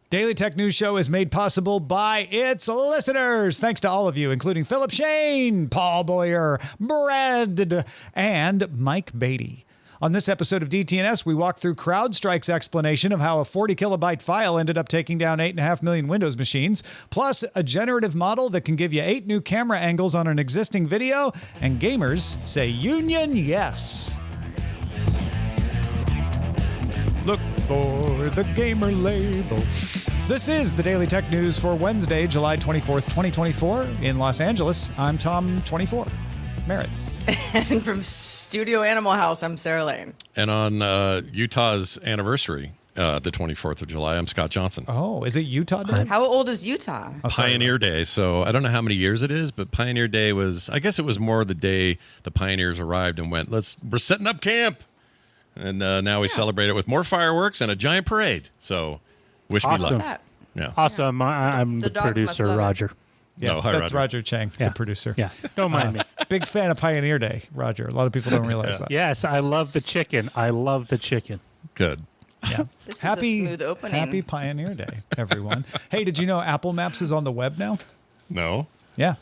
Daily Tech News Show is made possible by its listeners. Thanks to all of you, including Philip Shane, Paul Boyer, Brad, and Mike Beatty. On this episode of DTNS, we walk through CrowdStrike's explanation of how a 40-kilobyte file ended up taking down 8.5 million Windows machines, plus a generative model that can give you 8 new camera angles on an existing video, and gamers say union yes. Look for the gamer label. This is the Daily Tech News for Wednesday, July 24th, 2024. In Los Angeles, I'm Tom 24, Merritt. And from Studio Animal House, I'm Sarah Lane. And on Utah's anniversary, the 24th of July, I'm Scott Johnson. Oh, is it Utah Day? How old is Utah? Pioneer Day. So I don't know how many years it is, but Pioneer Day was, I guess it was more the day the pioneers arrived and went, we're setting up camp. And now we celebrate it with more fireworks and a giant parade. So wish me luck. Yeah. Awesome. I'm the producer, Roger. Yeah, hi, that's Roger. Roger Chang, the producer. Yeah, don't mind me. Big fan of Pioneer Day, Roger. A lot of people don't realize that. Yes, I love the chicken. Good. Yeah. This was a smooth opening. Happy Pioneer Day, everyone. Hey, did you know Apple Maps is on the web now? No. Yeah.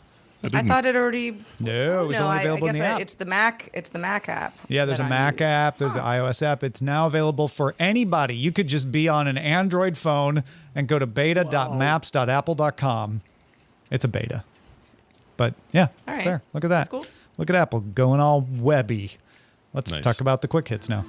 I thought it already. No, it was only available I in guess the app. It's the Mac. It's the Mac app. Yeah, there's a Mac app. There's the iOS app. It's now available for anybody. You could just be on an Android phone and go to beta.maps.apple.com. It's a beta. But yeah, it's there. Look at that. That's cool. Look at Apple going all webby. Let's Nice. talk about the quick hits now.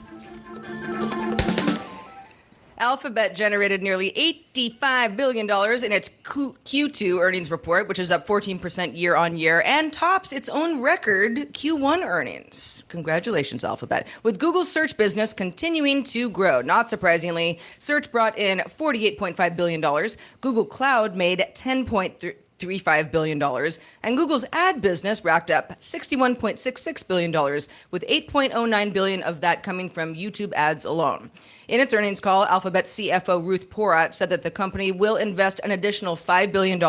Alphabet generated nearly $85 billion in its Q2 earnings report, which is up 14% year on year and tops its own record Q1 earnings. Congratulations, Alphabet. With Google's search business continuing to grow. Not surprisingly, search brought in $48.5 billion. Google Cloud made $10.35 billion, and Google's ad business racked up $61.66 billion, with $8.09 billion of that coming from YouTube ads alone. In its earnings call, Alphabet CFO Ruth Porat said that the company will invest an additional $5 billion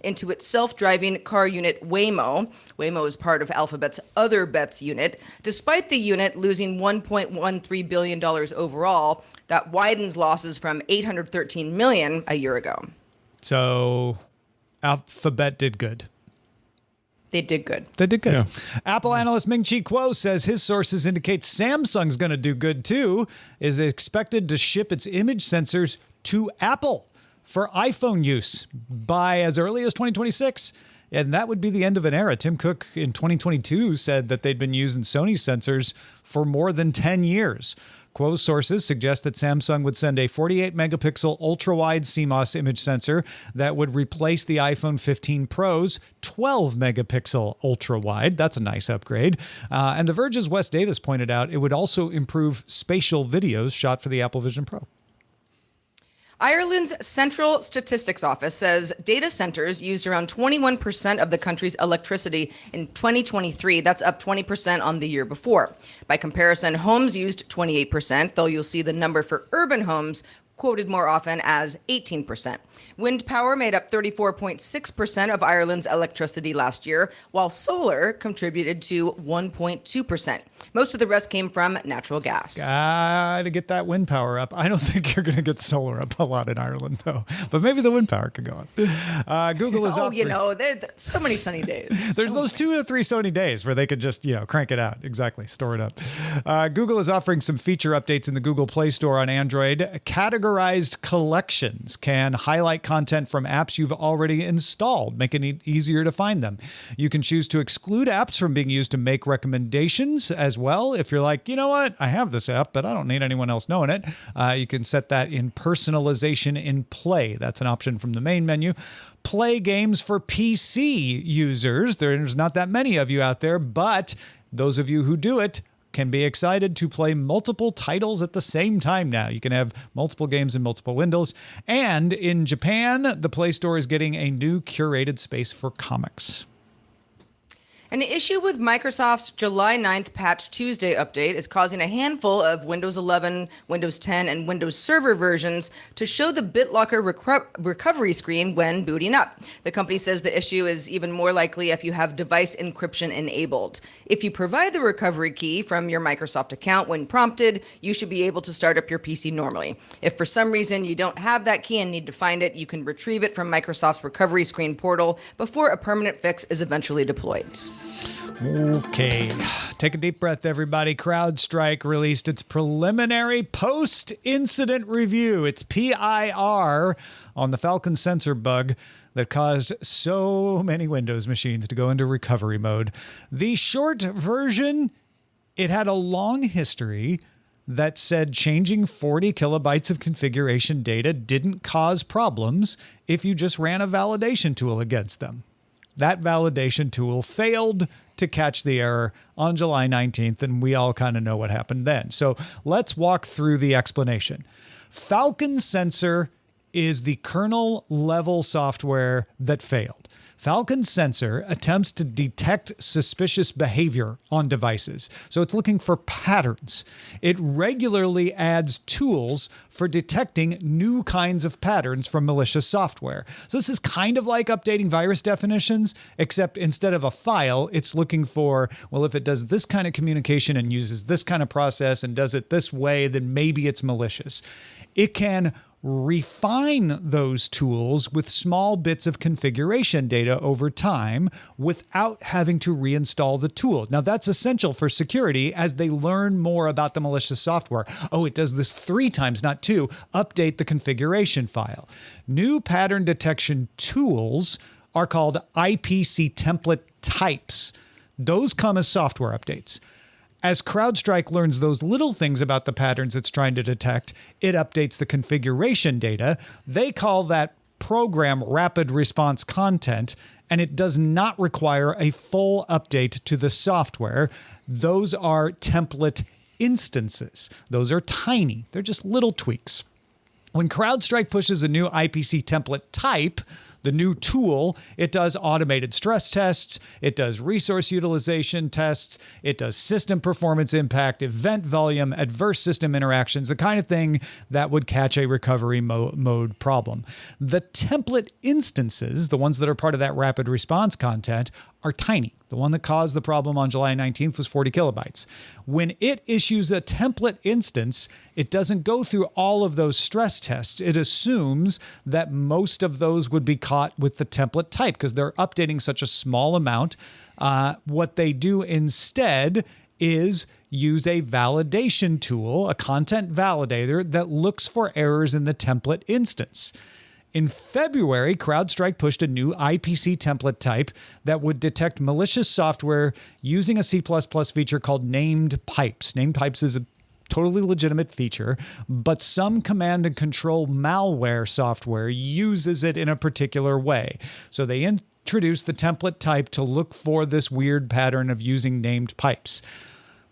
into its self-driving car unit Waymo. Waymo is part of Alphabet's Other Bets unit. Despite the unit losing $1.13 billion overall, that widens losses from $813 million a year ago. So Alphabet did good. They did good. They did good. Yeah. Apple analyst Ming-Chi Kuo says his sources indicate Samsung's going to do good too, is expected to ship its image sensors to Apple for iPhone use by as early as 2026. And that would be the end of an era. Tim Cook in 2022 said that they'd been using Sony sensors for more than 10 years. Kuo's sources suggest that Samsung would send a 48-megapixel ultra-wide CMOS image sensor that would replace the iPhone 15 Pro's 12-megapixel ultra-wide. That's a nice upgrade. And The Verge's Wes Davis pointed out it would also improve spatial videos shot for the Apple Vision Pro. Ireland's Central Statistics Office says data centers used around 21% of the country's electricity in 2023. That's up 20% on the year before. By comparison, homes used 28%, though you'll see the number for urban homes quoted more often as 18%. Wind power made up 34.6% of Ireland's electricity last year, while solar contributed to 1.2%. Most of the rest came from natural gas. To get that wind power up. I don't think you're going to get solar up a lot in Ireland, though. But maybe the wind power could go up. Google is offering... there's so many sunny days. There's those 2 to 3 sunny days where they could just, crank it out. Exactly. Store it up. Google is offering some feature updates in the Google Play Store on Android. Categorized collections can highlight content from apps you've already installed, making it easier to find them. You can choose to exclude apps from being used to make recommendations as well. If you're like, you know what, I have this app, but I don't need anyone else knowing it. You can set that in personalization in Play. That's an option from the main menu. Play games for PC users. There's not that many of you out there, but those of you who do it can be excited to play multiple titles at the same time now. You can have multiple games in multiple windows. And in Japan, the Play Store is getting a new curated space for comics. An issue with Microsoft's July 9th Patch Tuesday update is causing a handful of Windows 11, Windows 10, and Windows Server versions to show the BitLocker recovery screen when booting up. The company says the issue is even more likely if you have device encryption enabled. If you provide the recovery key from your Microsoft account when prompted, you should be able to start up your PC normally. If for some reason you don't have that key and need to find it, you can retrieve it from Microsoft's recovery screen portal before a permanent fix is eventually deployed. Okay, take a deep breath, everybody. CrowdStrike released its preliminary post-incident review, its PIR, on the Falcon sensor bug that caused so many Windows machines to go into recovery mode. The short version, it had a long history that said changing 40 kilobytes of configuration data didn't cause problems if you just ran a validation tool against them. That validation tool failed to catch the error on July 19th, and we all kind of know what happened then. So let's walk through the explanation. Falcon Sensor is the kernel-level software that failed. Falcon Sensor attempts to detect suspicious behavior on devices. So it's looking for patterns. It regularly adds tools for detecting new kinds of patterns from malicious software. So this is kind of like updating virus definitions, except instead of a file, it's looking for, well, if it does this kind of communication and uses this kind of process and does it this way, then maybe it's malicious. It can refine those tools with small bits of configuration data over time without having to reinstall the tool. Now, that's essential for security as they learn more about the malicious software. Oh, it does this 3 times, not 2. Update the configuration file. New pattern detection tools are called IPC template types. Those come as software updates. As CrowdStrike learns those little things about the patterns it's trying to detect, it updates the configuration data. They call that program rapid response content, and it does not require a full update to the software. Those are template instances. Those are tiny. They're just little tweaks. When CrowdStrike pushes a new IPC template type, the new tool, it does automated stress tests, it does resource utilization tests, it does system performance impact, event volume, adverse system interactions, the kind of thing that would catch a recovery mode problem. The template instances, the ones that are part of that rapid response content, are tiny. The one that caused the problem on July 19th was 40 kilobytes. When it issues a template instance, it doesn't go through all of those stress tests. It assumes that most of those would be caught with the template type because they're updating such a small amount. What they do instead is use a validation tool, a content validator that looks for errors in the template instance. In February, CrowdStrike pushed a new IPC template type that would detect malicious software using a C++ feature called named pipes. Named pipes is a totally legitimate feature, but some command and control malware software uses it in a particular way. So they introduced the template type to look for this weird pattern of using named pipes.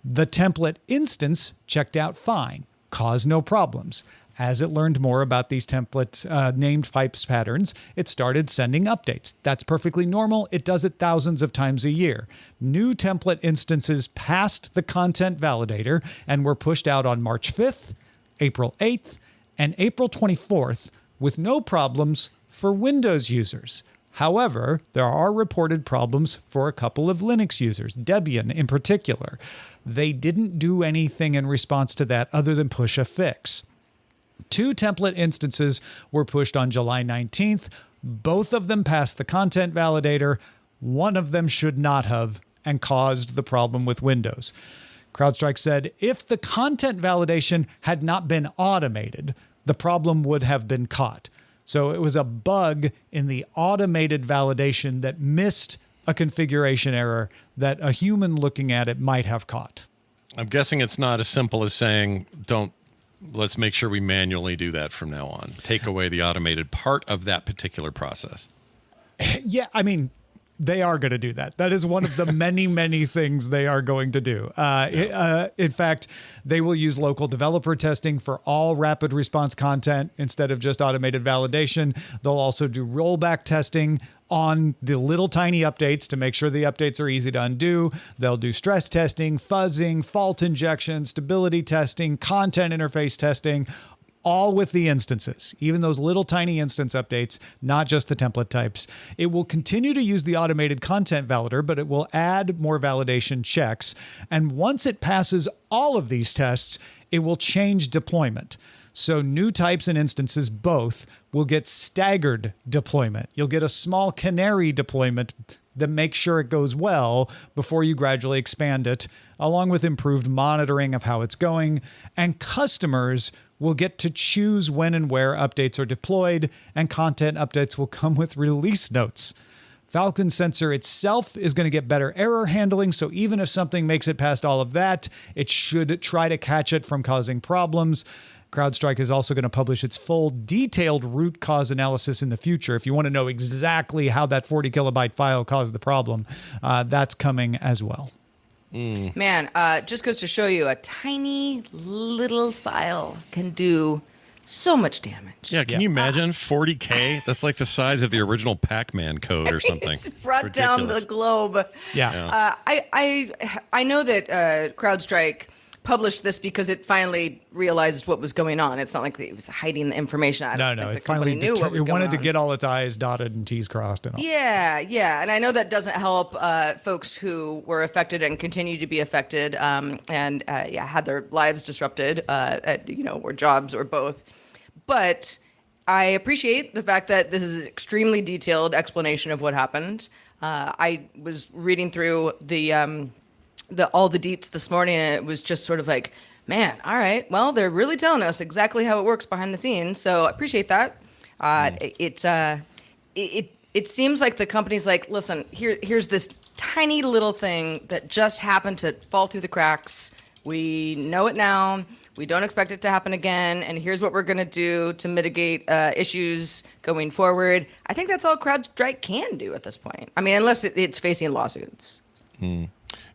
The template instance checked out fine, caused no problems. As it learned more about these template named pipes patterns, it started sending updates. That's perfectly normal. It does it thousands of times a year. New template instances passed the content validator and were pushed out on March 5th, April 8th, and April 24th with no problems for Windows users. However, there are reported problems for a couple of Linux users, Debian in particular. They didn't do anything in response to that other than push a fix. 2 template instances were pushed on July 19th. Both of them passed the content validator. One of them should not have and caused the problem with Windows. CrowdStrike said if the content validation had not been automated, the problem would have been caught. So it was a bug in the automated validation that missed a configuration error that a human looking at it might have caught. I'm guessing it's not as simple as saying, let's make sure we manually do that from now on. Take away the automated part of that particular process. Yeah, I mean, They are going to do that. That is one of the many, many things they are going to do. In fact, they will use local developer testing for all rapid response content instead of just automated validation. They'll also do rollback testing on the little tiny updates to make sure the updates are easy to undo. They'll do stress testing, fuzzing, fault injection, stability testing, content interface testing, all with the instances, even those little tiny instance updates, not just the template types. It will continue to use the automated content validator, but it will add more validation checks. And once it passes all of these tests, it will change deployment. So new types and instances both will get staggered deployment. You'll get a small canary deployment that makes sure it goes well before you gradually expand it, along with improved monitoring of how it's going. And customers will get to choose when and where updates are deployed, and content updates will come with release notes. Falcon Sensor itself is going to get better error handling, so even if something makes it past all of that, it should try to catch it from causing problems. CrowdStrike is also going to publish its full detailed root cause analysis in the future. If you want to know exactly how that 40 kilobyte file caused the problem, that's coming as well. Man, just goes to show you a tiny little file can do so much damage. Yeah, can you imagine 40K? That's like the size of the original Pac-Man code or something. It's brought down the globe. Yeah. I know that CrowdStrike published this because it finally realized what was going on. It's not like it was hiding the information. I don't think it finally knew what was it wanted going to on. get all its I's dotted and T's crossed and all. Yeah, and I know that doesn't help folks who were affected and continue to be affected, and had their lives disrupted, or jobs or both. But I appreciate the fact that this is an extremely detailed explanation of what happened. I was reading through all the deets this morning, and it was just sort of like, man, all right, well, they're really telling us exactly how it works behind the scenes. So I appreciate that. It seems like the company's like, listen, here's this tiny little thing that just happened to fall through the cracks. We know it now. We don't expect it to happen again. And here's what we're going to do to mitigate issues going forward. I think that's all CrowdStrike can do at this point. I mean, unless it's facing lawsuits.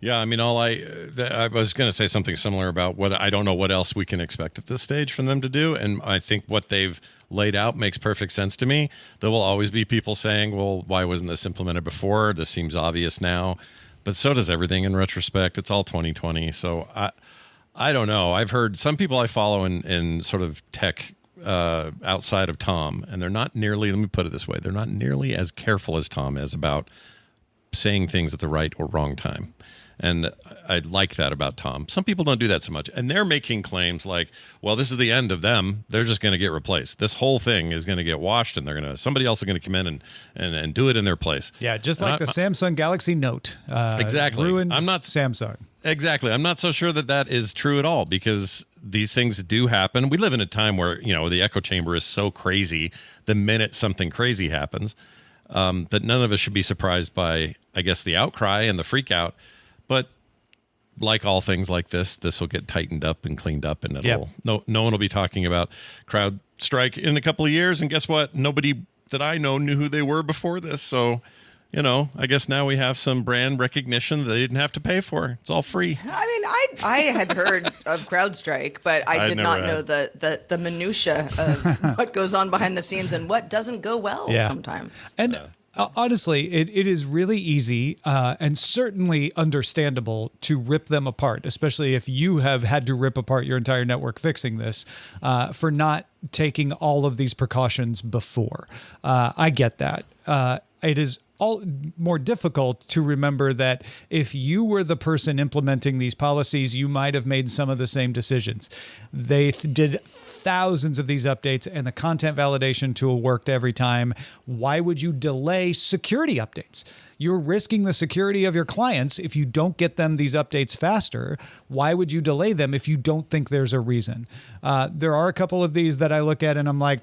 Yeah, I mean, I was going to say something similar about what I don't know what else we can expect at this stage from them to do. And I think what they've laid out makes perfect sense to me. There will always be people saying, well, why wasn't this implemented before? This seems obvious now. But so does everything in retrospect. It's all 2020. So I don't know. I've heard some people I follow in sort of tech outside of Tom, and they're not nearly, let me put it this way, they're not nearly as careful as Tom is about saying things at the right or wrong time. And I like that about Tom. Some people don't do that so much. And they're making claims like, well, this is the end of them. They're just going to get replaced. This whole thing is going to get washed, and somebody else is going to come in and do it in their place. Yeah, just like the Samsung Galaxy Note. Exactly. Ruined I'm not Samsung. Exactly. I'm not so sure that is true at all, because these things do happen. We live in a time where, the echo chamber is so crazy the minute something crazy happens, that none of us should be surprised by, I guess, the outcry and the freak out. But like all things like this will get tightened up and cleaned up, and no one will be talking about CrowdStrike in a couple of years. And guess what? Nobody that I know knew who they were before this. So, I guess now we have some brand recognition that they didn't have to pay for. It's all free. I mean, I had heard of CrowdStrike, but I did not know the minutia of what goes on behind the scenes and what doesn't go well sometimes. And honestly, it is really easy and certainly understandable to rip them apart, especially if you have had to rip apart your entire network fixing this for not taking all of these precautions before. I get that. It is all more difficult to remember that if you were the person implementing these policies, you might have made some of the same decisions. They did thousands of these updates, and the content validation tool worked every time. Why would you delay security updates? You're risking the security of your clients if you don't get them these updates faster. Why would you delay them if you don't think there's a reason? There are a couple of these that I look at and I'm like,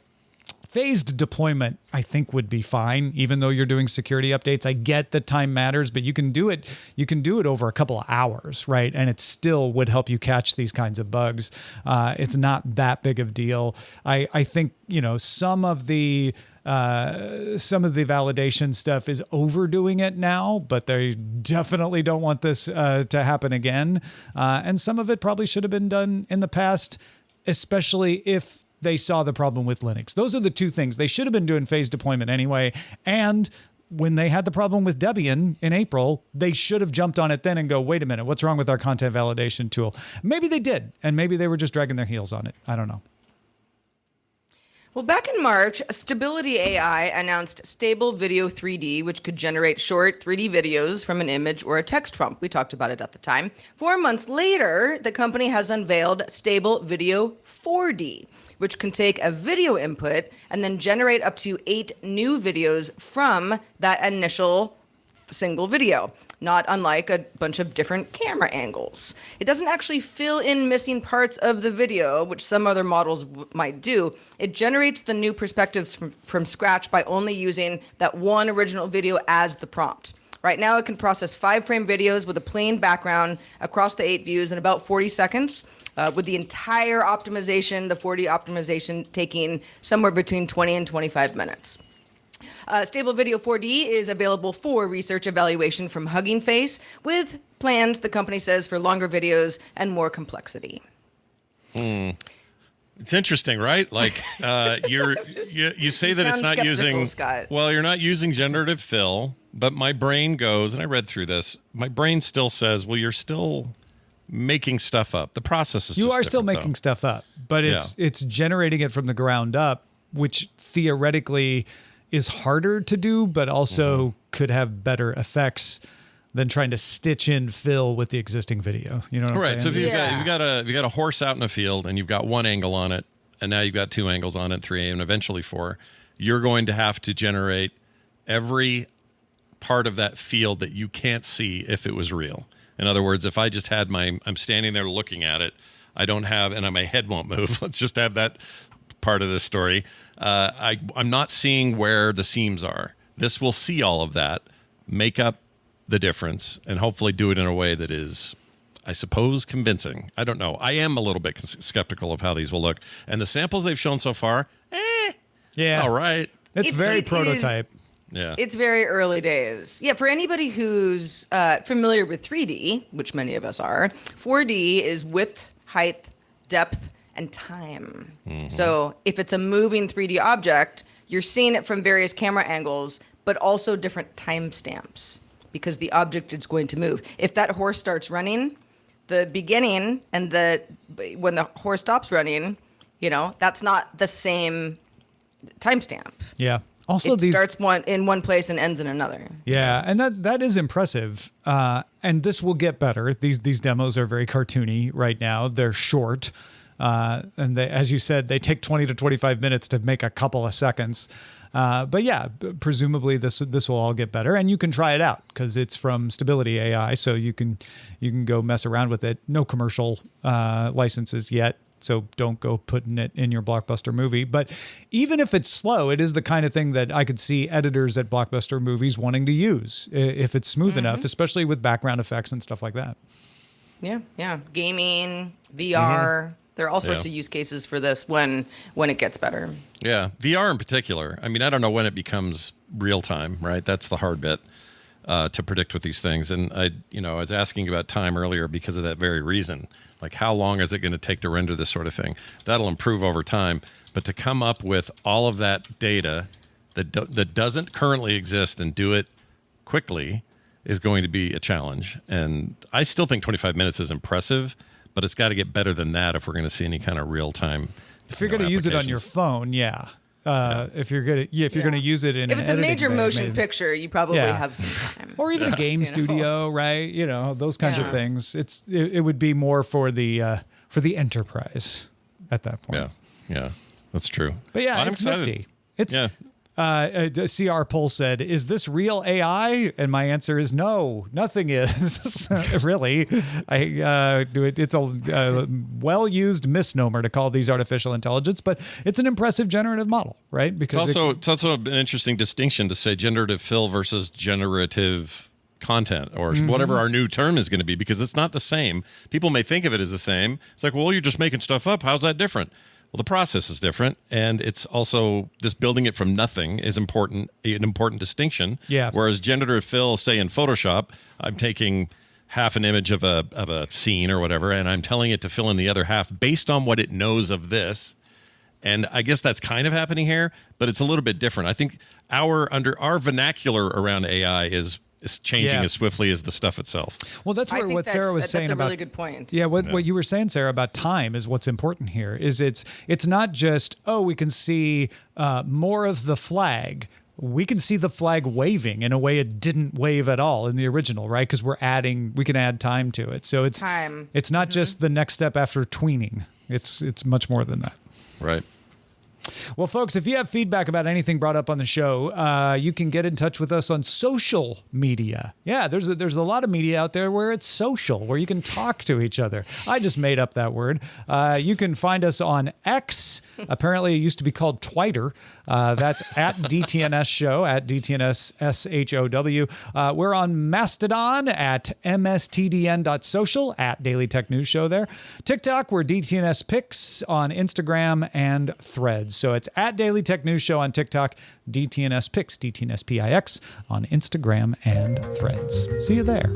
phased deployment, I think, would be fine, even though you're doing security updates. I get that time matters, but you can do it. You can do it over a couple of hours, right? And it still would help you catch these kinds of bugs. It's not that big of a deal. I think some of the some of the validation stuff is overdoing it now, but they definitely don't want this to happen again. And some of it probably should have been done in the past, especially if they saw the problem with Linux. Those are the two things. They should have been doing phased deployment anyway. And when they had the problem with Debian in April, they should have jumped on it then and go, wait a minute, what's wrong with our content validation tool? Maybe they did, and maybe they were just dragging their heels on it. I don't know. Well, back in March, Stability AI announced Stable Video 3D, which could generate short 3D videos from an image or a text prompt. We talked about it at the time. 4 months later, the company has unveiled Stable Video 4D, which can take a video input and then generate up to 8 new videos from that initial single video, not unlike a bunch of different camera angles. It doesn't actually fill in missing parts of the video, which some other models might do. It generates the new perspectives from scratch by only using that one original video as the prompt. Right now, it can process 5-frame videos with a plain background across the 8 views in about 40 seconds, with the entire optimization, the 4D optimization, taking somewhere between 20 and 25 minutes. Stable Video 4D is available for research evaluation from Hugging Face, with plans, the company says, for longer videos and more complexity. It's interesting, right? Like you say that it's not using, Scott. well, you're not using generative fill, but my brain goes, and I read through this, my brain still says, well, you're still making stuff up. The process is You just are still different, making though. stuff up, but it's generating it from the ground up, which theoretically is harder to do, but also could have better effects than trying to stitch in fill with the existing video. You know what I'm saying? Right. So if you've got a horse out in a field and you've got one angle on it, and now you've got 2 angles on it, 3 and eventually 4, you're going to have to generate every part of that field that you can't see if it was real. In other words, if I just had I'm standing there looking at it, I don't have, and my head won't move. Let's just have that part of this story. I'm not seeing where the seams are. This will see all of that, make up the difference, and hopefully do it in a way that is, I suppose, convincing. I don't know. I am a little bit skeptical of how these will look. And the samples they've shown so far, Yeah. all right. It's very prototype. Yeah. It's very early days. Yeah, for anybody who's familiar with 3D, which many of us are, 4D is width, height, depth, and time. So if it's a moving 3D object, you're seeing it from various camera angles, but also different timestamps because the object is going to move. If that horse starts running, the beginning and when the horse stops running, that's not the same timestamp. Yeah. Also, It starts in one place and ends in another. Yeah, and that is impressive. And this will get better. These demos are very cartoony right now. They're short. And they, as you said, they take 20 to 25 minutes to make a couple of seconds. But yeah, presumably this will all get better, and you can try it out because it's from Stability AI, so you can go mess around with it. No commercial licenses yet, so don't go putting it in your Blockbuster movie. But even if it's slow, it is the kind of thing that I could see editors at Blockbuster movies wanting to use if it's smooth enough, especially with background effects and stuff like that. Yeah. Gaming, VR. There are all sorts of use cases for this when it gets better. Yeah, VR in particular. I mean, I don't know when it becomes real time, right? That's the hard bit to predict with these things. And I was asking about time earlier because of that very reason. Like, how long is it going to take to render this sort of thing? That'll improve over time. But to come up with all of that data that doesn't currently exist and do it quickly is going to be a challenge. And I still think 25 minutes is impressive, but it's got to get better than that if we're going to see any kind of real time. If you're going to use it on your phone, yeah. If you're going to use it in if it's a major motion picture, you probably have some time. Or even a game studio, right? Those kinds of things. It would be more for the enterprise at that point. Yeah, that's true. But yeah, I'm it's excited. nifty. CR Poll said, "Is this real AI?" And my answer is no. Nothing is really. It's a well-used misnomer to call these artificial intelligence, but it's an impressive generative model, right? Because it's also an interesting distinction to say generative fill versus generative content or whatever our new term is going to be, because it's not the same. People may think of it as the same. It's like, well, you're just making stuff up. How's that different? Well, the process is different, and it's also this building it from nothing is an important distinction. Yeah. Whereas generative fill, say in Photoshop, I'm taking half an image of a scene or whatever, and I'm telling it to fill in the other half based on what it knows of this. And I guess that's kind of happening here, but it's a little bit different. I think our vernacular around AI is changing as swiftly as the stuff itself. Well, that's what Sarah was saying about. That's a really good point. Yeah, what you were saying, Sarah, about time is what's important here. Is it's not just we can see more of the flag. We can see the flag waving in a way it didn't wave at all in the original, right? Because we can add time to it. So it's time. It's not just the next step after tweening. It's much more than that. Right. Well, folks, if you have feedback about anything brought up on the show, you can get in touch with us on social media. Yeah, there's a lot of media out there where it's social, where you can talk to each other. I just made up that word. You can find us on X. Apparently, it used to be called Twitter. That's at DTNS Show, at DTNS SHOW. We're on Mastodon at mstdn.social, at Daily Tech News Show there. TikTok, we're DTNS Pics on Instagram and Threads. So it's at Daily Tech News Show on TikTok, DTNS Pix, DTNS PIX on Instagram and Threads. See you there.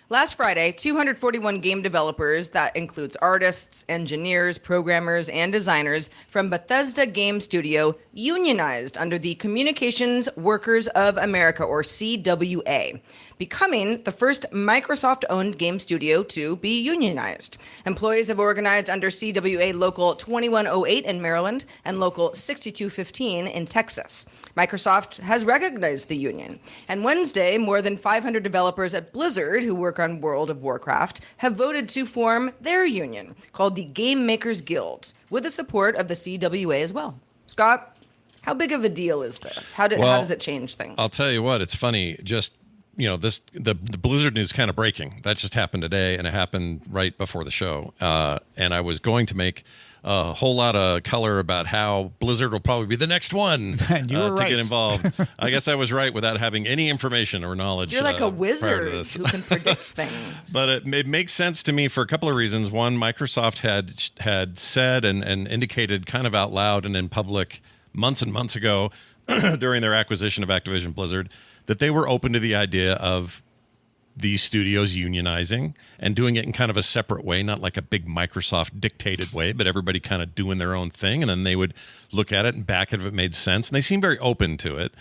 Last Friday, 241 game developers, that includes artists, engineers, programmers, and designers from Bethesda Game Studio, unionized under the Communications Workers of America, or CWA, becoming the first Microsoft-owned game studio to be unionized. Employees have organized under CWA Local 2108 in Maryland and Local 6215 in Texas. Microsoft has recognized the union. And Wednesday, more than 500 developers at Blizzard who work on World of Warcraft have voted to form their union, called the Game Makers Guild, with the support of the CWA as well. Scott, how big of a deal is this? How does it change things? I'll tell you what, it's funny. Just, the Blizzard news kind of breaking. That just happened today, and it happened right before the show. And I was going to make a whole lot of color about how Blizzard will probably be the next one and you were right. to get involved. I guess I was right without having any information or knowledge. You're like a prior wizard to this. who can predict things. But it makes sense to me for a couple of reasons. One, Microsoft had said and indicated kind of out loud and in public months and months ago during their acquisition of Activision Blizzard that they were open to the idea of these studios unionizing and doing it in kind of a separate way, not like a big Microsoft dictated way, but everybody kind of doing their own thing. And then they would look at it and back it if it made sense. And they seem very open to it.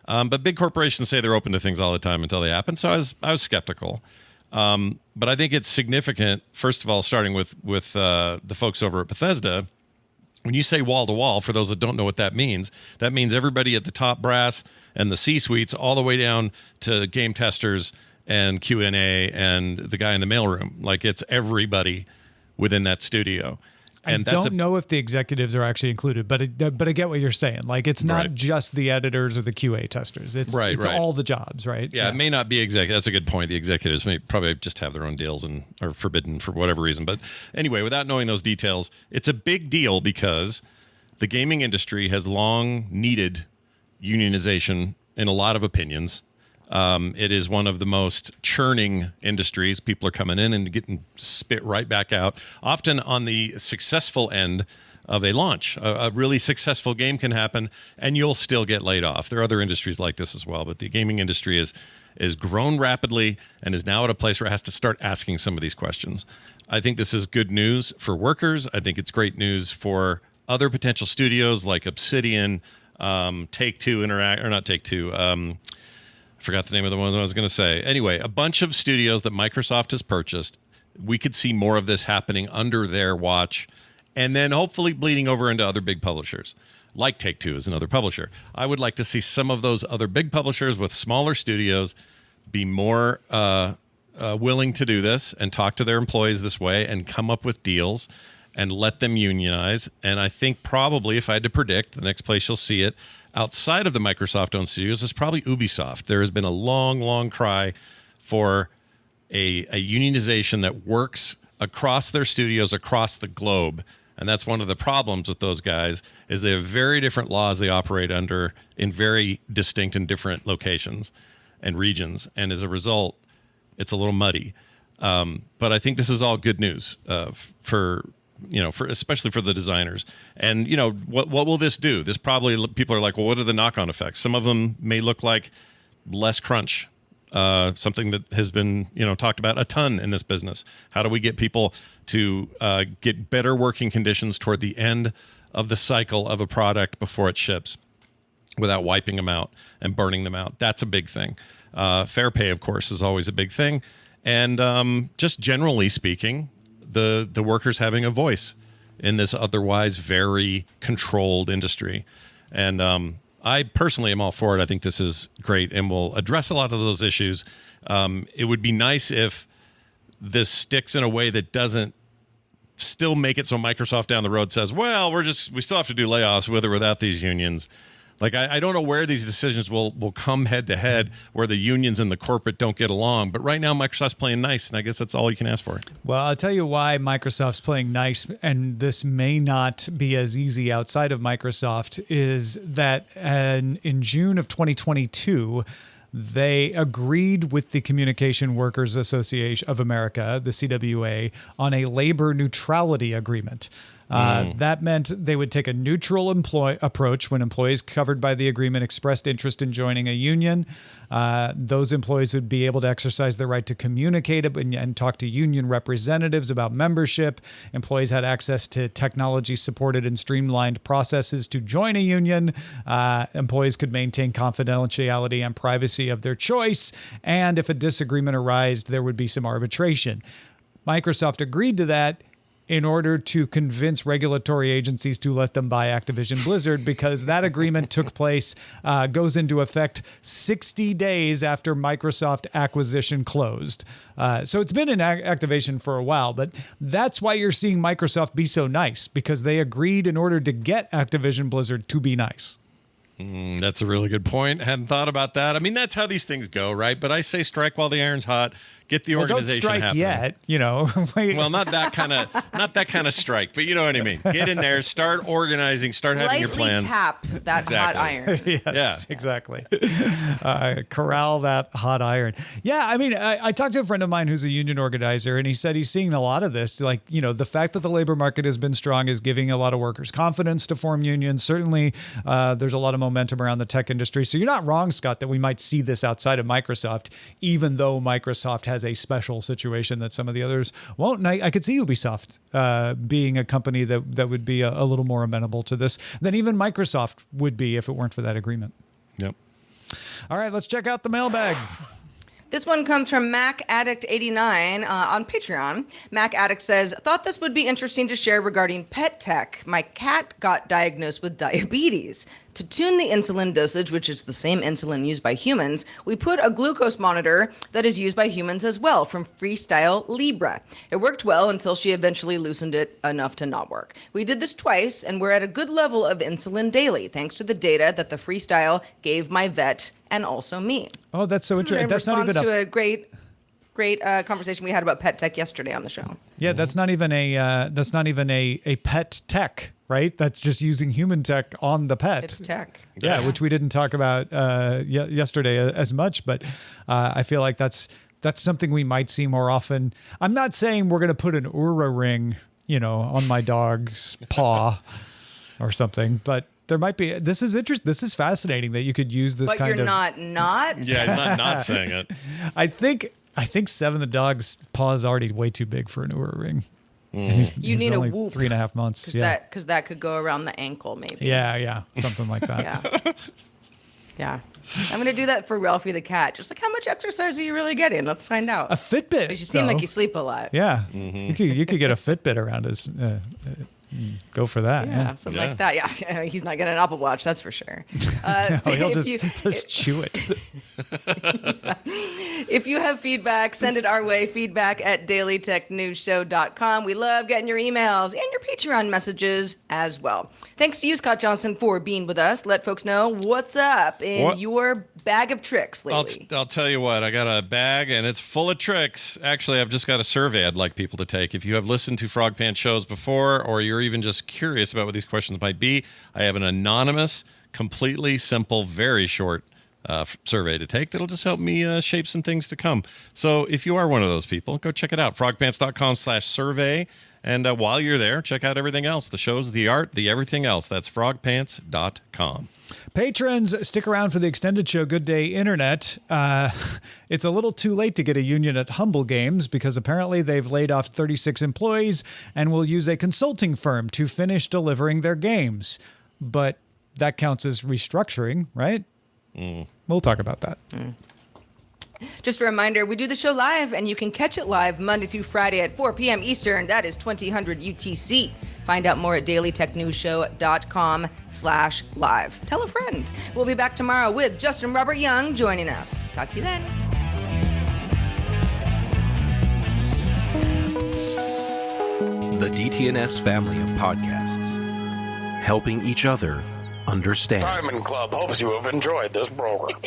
But big corporations say they're open to things all the time until they happen. So I was skeptical. But I think it's significant, first of all, starting with the folks over at Bethesda. When you say wall to wall, for those that don't know what that means everybody at the top brass and the C-suites all the way down to game testers and Q&A and the guy in the mailroom. Like, it's everybody within that studio. And I don't know if the executives are actually included, but I get what you're saying. Like, it's not just the editors or the QA testers. It's all the jobs, right? Yeah, it may not be executive. That's a good point. The executives may probably just have their own deals and are forbidden for whatever reason. But anyway, without knowing those details, it's a big deal because the gaming industry has long needed unionization in a lot of opinions. It is one of the most churning industries. People are coming in and getting spit right back out, often on the successful end of a launch. A really successful game can happen, and you'll still get laid off. There are other industries like this as well, but the gaming industry is grown rapidly and is now at a place where it has to start asking some of these questions. I think this is good news for workers. I think it's great news for other potential studios like Obsidian, Take-Two, forgot the name of the one I was going to say. Anyway, a bunch of studios that Microsoft has purchased. We could see more of this happening under their watch, and then hopefully bleeding over into other big publishers, like Take-Two is another publisher. I would like to see some of those other big publishers with smaller studios be more willing to do this and talk to their employees this way and come up with deals and let them unionize. And I think probably, if I had to predict, the next place you'll see it outside of the Microsoft-owned studios is probably Ubisoft. There has been a long, long cry for a unionization that works across their studios, across the globe. And that's one of the problems with those guys is they have very different laws they operate under in very distinct and different locations and regions. And as a result, it's a little muddy. But I think this is all good news for especially for the designers. And, what will this do? This probably, people are like, well, what are the knock-on effects? Some of them may look like less crunch, something that has been, talked about a ton in this business. How do we get people to get better working conditions toward the end of the cycle of a product before it ships without wiping them out and burning them out? That's a big thing. Fair pay, of course, is always a big thing. And just generally speaking, the workers having a voice in this otherwise very controlled industry. And I personally am all for it. I think this is great and will address a lot of those issues. It would be nice if this sticks in a way that doesn't still make it so Microsoft down the road says, well, we still have to do layoffs with or without these unions. Like, I don't know where these decisions will come head to head, where the unions and the corporate don't get along. But right now, Microsoft's playing nice, and I guess that's all you can ask for. Well, I'll tell you why Microsoft's playing nice, and this may not be as easy outside of Microsoft, is that in June of 2022, they agreed with the Communication Workers Association of America, the CWA, on a labor neutrality agreement. That meant they would take a neutral approach when employees covered by the agreement expressed interest in joining a union. Those employees would be able to exercise their right to communicate and talk to union representatives about membership. Employees had access to technology-supported and streamlined processes to join a union. Employees could maintain confidentiality and privacy of their choice. And if a disagreement arose, there would be some arbitration. Microsoft agreed to that in order to convince regulatory agencies to let them buy Activision Blizzard, because that agreement took place, goes into effect 60 days after Microsoft acquisition closed. So it's been in activation for a while, but that's why you're seeing Microsoft be so nice, because they agreed in order to get Activision Blizzard to be nice. That's a really good point. Hadn't thought about that. I mean, that's how these things go, right? But I say strike while the iron's hot. Get the organization don't strike happening. Yet, Well, not that kind of strike, but you know what I mean. Get in there, start organizing, start having your plans. Lightly tap that hot iron. Yes, yeah, exactly. Corral that hot iron. Yeah, I mean, I talked to a friend of mine who's a union organizer, and he said he's seeing a lot of this. Like, the fact that the labor market has been strong is giving a lot of workers confidence to form unions. Certainly, there's a lot of momentum around the tech industry. So you're not wrong, Scott, that we might see this outside of Microsoft, even though Microsoft has a special situation that some of the others won't. And I could see Ubisoft being a company that would be a little more amenable to this than even Microsoft would be if it weren't for that agreement. Yep. All right, let's check out the mailbag. This one comes from Mac Addict 89 on Patreon. Mac Addict says, thought this would be interesting to share regarding pet tech. My cat got diagnosed with diabetes. To tune the insulin dosage, which is the same insulin used by humans, we put a glucose monitor that is used by humans as well from Freestyle Libre. It worked well until she eventually loosened it enough to not work. We did this twice, and we're at a good level of insulin daily, thanks to the data that the Freestyle gave my vet and also me. Oh, that's so interesting. That's not even to a great conversation we had about pet tech yesterday on the show. Yeah, that's not even a pet tech, right? That's just using human tech on the pet. It's tech. Yeah, which we didn't talk about yesterday as much, but I feel like that's something we might see more often. I'm not saying we're going to put an Oura ring, on my dog's paw or something, but there might be. This is interesting. This is fascinating that you could use this but kind of. But you're not. Yeah, not saying it. I think Seven the dog's paw is already way too big for an Oura ring. You need only a whoop 3.5 months. Because that could go around the ankle, maybe. Yeah, something like that. Yeah. I'm going to do that for Ralphie the cat. Just like, how much exercise are you really getting? Let's find out. A Fitbit. Because you seem like you sleep a lot. Yeah. You could get a Fitbit around his. Go for that. Yeah, something like that. Yeah, he's not getting an Apple Watch, that's for sure. He'll just chew it. If you have feedback, send it our way. feedback@dailytechnewsshow.com. We love getting your emails and your Patreon messages as well. Thanks to you, Scott Johnson, for being with us. Let folks know what's up in your bag of tricks lately. I'll tell you what. I got a bag, and it's full of tricks. Actually, I've just got a survey I'd like people to take. If you have listened to Frog Pants shows before, or you're even just curious about what these questions might be, I have an anonymous, completely simple, very short survey to take that'll just help me shape some things to come. So if you are one of those people, go check it out, frogpants.com/survey. And while you're there, check out everything else, the shows, the art, the everything else. That's frogpants.com. Patrons, stick around for the extended show, Good Day Internet. It's a little too late to get a union at Humble Games because apparently they've laid off 36 employees and will use a consulting firm to finish delivering their games. But that counts as restructuring, right? We'll talk about that. Just a reminder, we do the show live, and you can catch it live Monday through Friday at 4 p.m. Eastern. That is 2000 UTC. Find out more at dailytechnewsshow.com/live. Tell a friend. We'll be back tomorrow with Justin Robert Young joining us. Talk to you then. The DTNS family of podcasts, helping each other understand. Diamond Club hopes you have enjoyed this program.